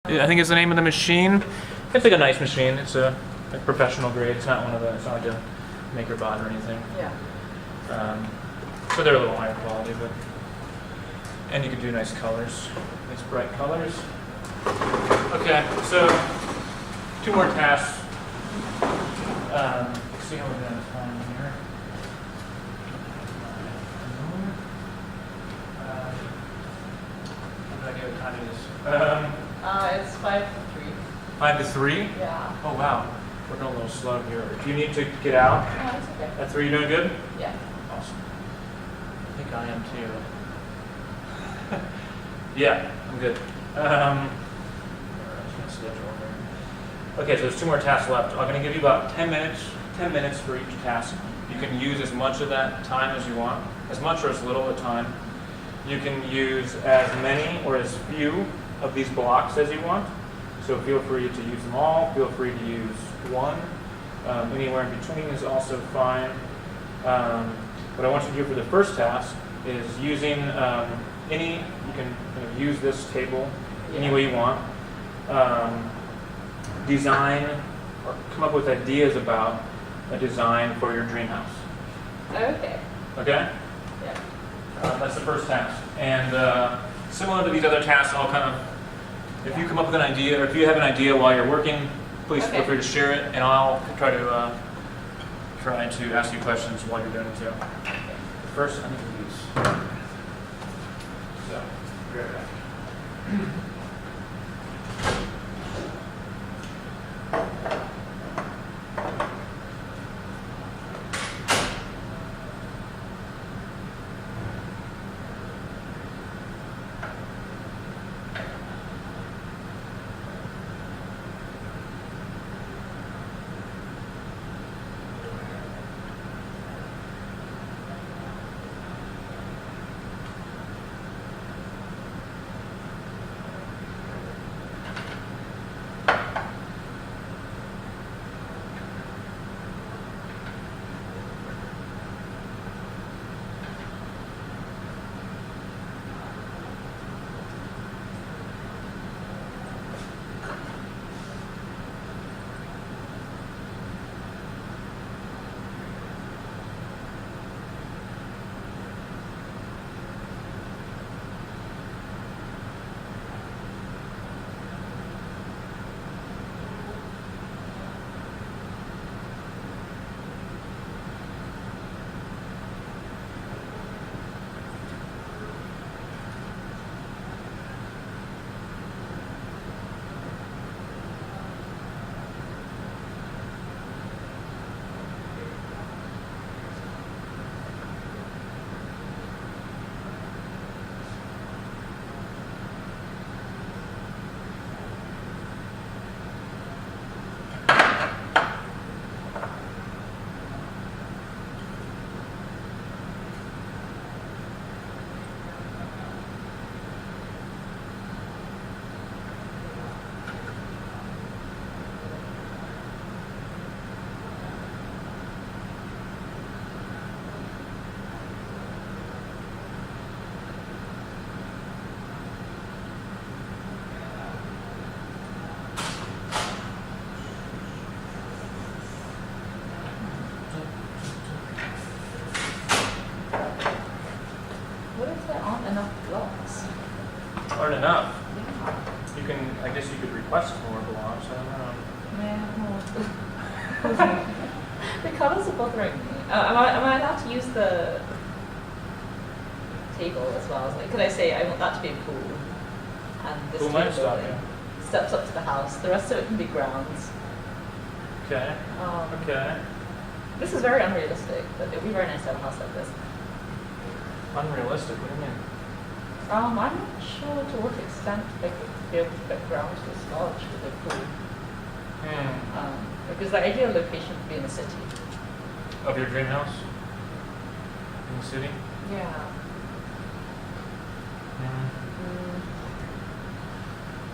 I think is the name of the machine. It's like a nice machine. It's a professional grade. It's not one of the. It's not like a maker bot or anything. Yeah. So they're a little higher quality, but and you can do nice colors, nice bright colors. Okay, so 2 more tasks. See how we're doing this time here. What did I get? What time it is? It's 5 to 3. 5 to 3? Yeah. Oh wow, we're going a little slow here. Do you need to get out? No, it's okay. At 3, you doing good? Yeah. Awesome. I think I am too. Yeah, I'm good. Okay, so there's 2 more tasks left. I'm going to give you about 10 minutes. 10 minutes for each task. You can use as much of that time as you want, as much or as little at a time. You can use as many or as few of these blocks as you want. So feel free to use them all. Feel free to use one. Anywhere in between is also fine. What I want you to do for the first task is using you can use this table any way you want. Design or come up with ideas about a design for your dream house. Okay. Okay? Yeah. That's the first task. And similar to these other tasks, I'll kind of, if you come up with an idea, or if you have an idea while you're working, please feel free to share it, and I'll try to ask you questions while you're doing it too. First, I need to use. So, be right back. What if there aren't enough blocks? Aren't enough. Yeah. You can, I guess you could request more blocks. I don't know. Yeah. The colors are bothering me. Am I allowed to use the table as well? Like, could I say I want that to be a pool, and this Pool might table stop then you. steps up to the house. The rest of it can be grounds. Okay. Okay. This is very unrealistic, but it would be very nice to have a house like this. Unrealistic. What do you mean? I'm not sure to what extent they could be able to get grounds this large with a pool. Because the ideal location would be in the city. Of your dream house? In the city? Yeah.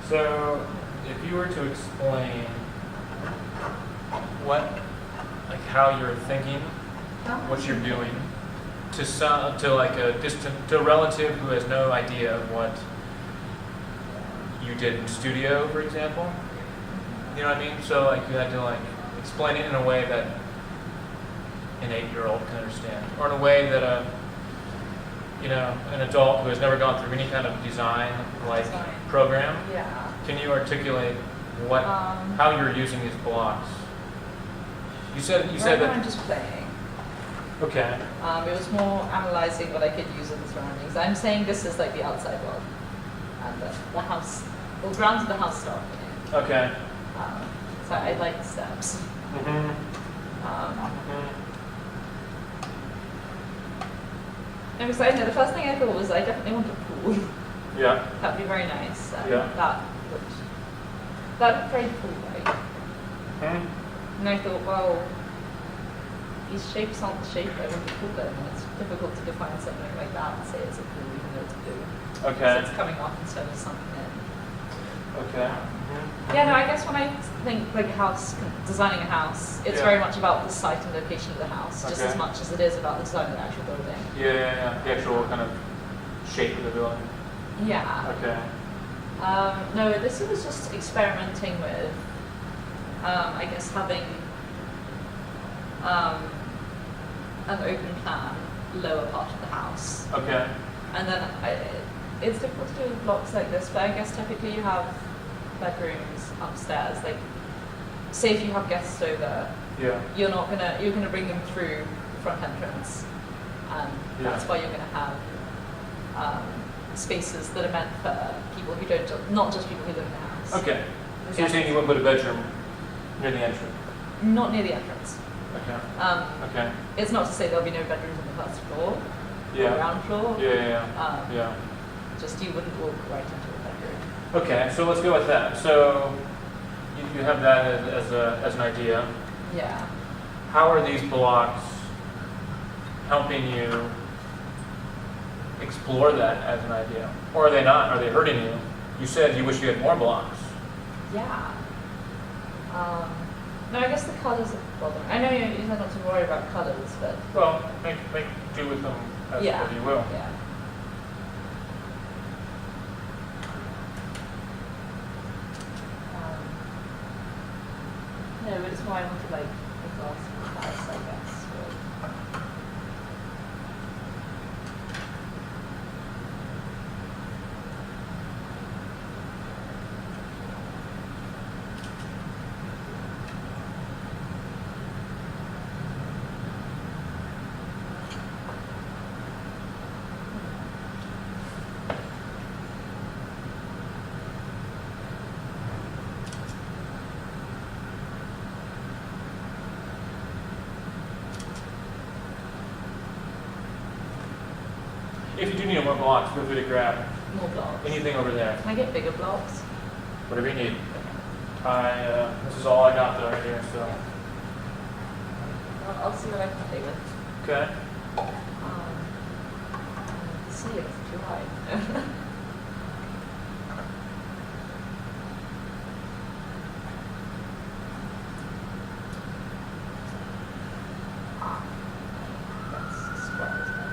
So, if you were to explain how you're thinking, what you're doing, to like a distant, to a relative who has no idea of what you did in studio, for example. You know what I mean? So like you had to like explain it in a way that an 8-year-old can understand, or in a way that an adult who has never gone through any kind of design program. Yeah. Can you articulate how you're using these blocks? You said Right now that. I'm just playing. Okay. It was more analyzing what I could use in the surroundings. I'm saying this is like the outside world, and the house, well, grounds of the house start here. Okay. So I like the steps. Mhm. I'm excited. The first thing I thought was I definitely want a pool. Yeah. That'd be very nice. Yeah. That looked very pool-like. Mhm. And I thought, well, these shapes aren't the shape I want to pool in. It's difficult to define something like that and say it's a pool even though it's blue. Okay. So it's coming off instead of something in. Okay. Yeah, no, I guess when I think like a house, designing a house, it's very much about the site and location of the house, just as much as it is about the design of the actual building. Yeah. The actual kind of shape of the building. Yeah. Okay. No, this was just experimenting with, I guess, having an open plan lower part of the house. Okay. And then it's difficult to do with blocks like this, but I guess typically you have bedrooms upstairs. Like, say if you have guests over, Yeah. you're gonna bring them through the front entrance, and that's why you're gonna have spaces that are meant for people who not just people who live in the house. Okay. So you're saying you wouldn't put a bedroom near the entrance? Not near the entrance. Okay. Okay. It's not to say there'll be no bedrooms on the first floor, Yeah. or ground floor. Yeah. Just you wouldn't walk right into a bedroom. Okay, so let's go with that. So you have that as an idea. Yeah. How are these blocks helping you explore that as an idea? Or are they not? Are they hurting you? You said you wish you had more blocks. Yeah. No, I guess the colors are bothering. I know you said not to worry about colors, but Well, make do with them as you will. yeah. No, but it's more I wanted like a glass house, I guess. If you do need more blocks, feel free to grab More blocks. anything over there. Can I get bigger blocks? Whatever you need. This is all I got though right here, so. I'll see what I can play with. Okay. See, it's too high. That's square, isn't it?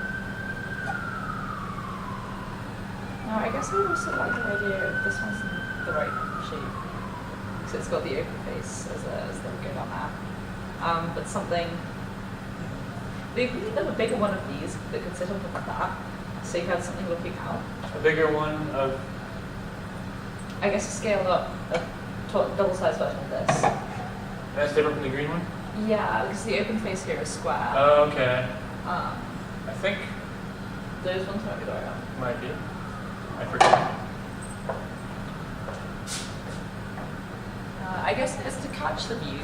Now, I guess I would also like the idea of this one's in the right shape. So it's got the open face as the logo on that. But something. They could have a bigger one of these that could sit on top of that. So you had something looking out. A bigger one of. I guess a scaled up, double-sized version of this. That's different from the green one? Yeah, because the open face here is square. Oh, okay. Um, I think those ones might be the right one. might be. I forget. I guess it's to catch the view.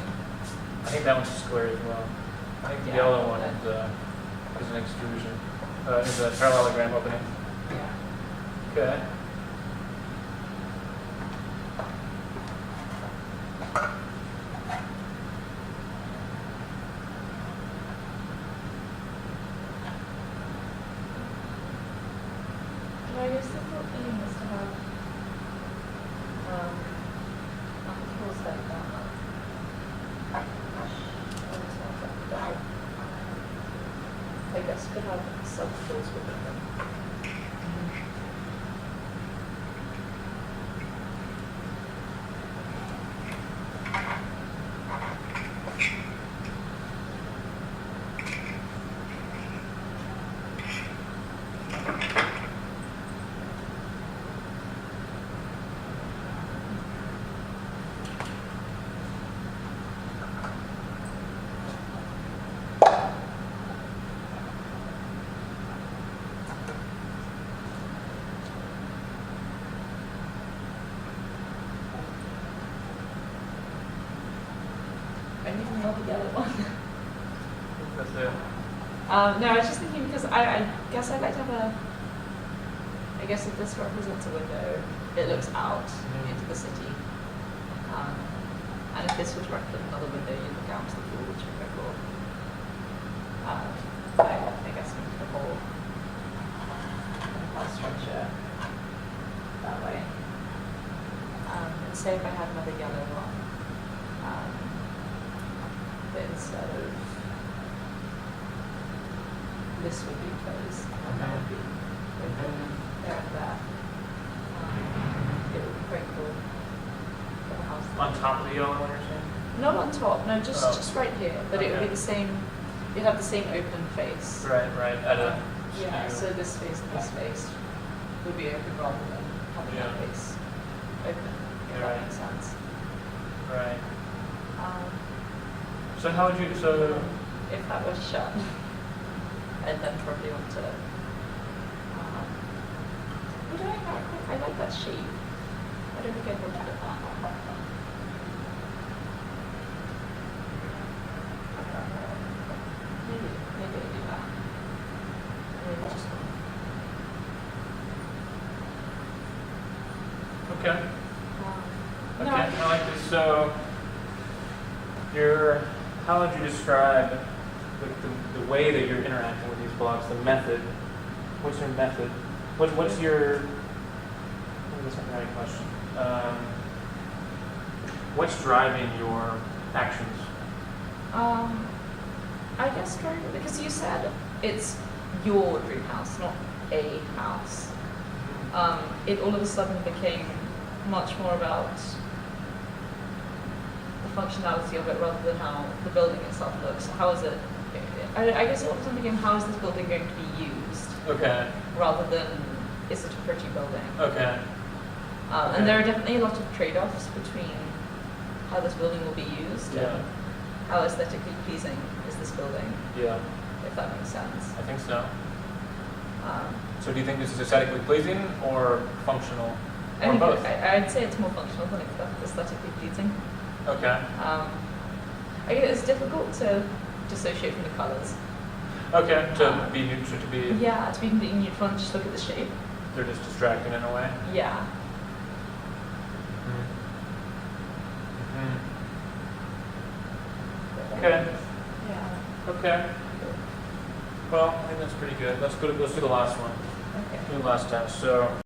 I think that one's square as well. I think the Yeah, yellow one but- is an extrusion. Is a parallelogram opening. Yeah. Okay. I guess the thought thing is to have floors like that. I guess could have subfloors within them. I need another yellow one. That's it. No, I was just thinking because I guess I'd like to have a. I guess if this represents a window, it looks out into the city. And if this was represent another window, you look out to the pool, which would be quite cool. I guess make the whole structure that way. And say if I had another yellow one, but instead of this would be closed, and that would be open there and there. It would be quite cool for the house. On top of the yellow one, you're saying? Not on top, no, just right here. But it would be Okay. the same. You'd have the same open face. Right. At a Yeah. skew. So this face and this face would be open rather than having that Yeah. face open. If Yeah, that right. makes sense. Right. Um, So how would you? So if that was shut, I'd then probably want to. What do I like that shape. I don't think I'd want to put that. Maybe I do that. Maybe just okay. no, Okay, I like this. So, how would you describe the way that you're interacting with these blocks, the method? What's your method? What's your, maybe that's not the right question. What's driving your actions? I guess because you said it's your dream house, not a house. It all of a sudden became much more about the functionality of it rather than how the building itself looks. How is it? I guess all of a sudden became how is this building going to be used Okay. rather than is it a pretty building? Okay. And there are definitely a lot of trade-offs between how this building will be used Yeah. and how aesthetically pleasing is this building, Yeah. if that makes sense. I think so. Um, So do you think this is aesthetically pleasing or functional? I Or think both? I'd say it's more functional than aesthetically pleasing. Okay. I guess it's difficult to dissociate from the colours. Okay. To be neutral, to be, Yeah, to be completely neutral and just look at the shape. they're just distracting in a way. Yeah. Okay. Yeah. Okay. Well, I think that's pretty good. Let's do the last one. Okay. Do the last test. So.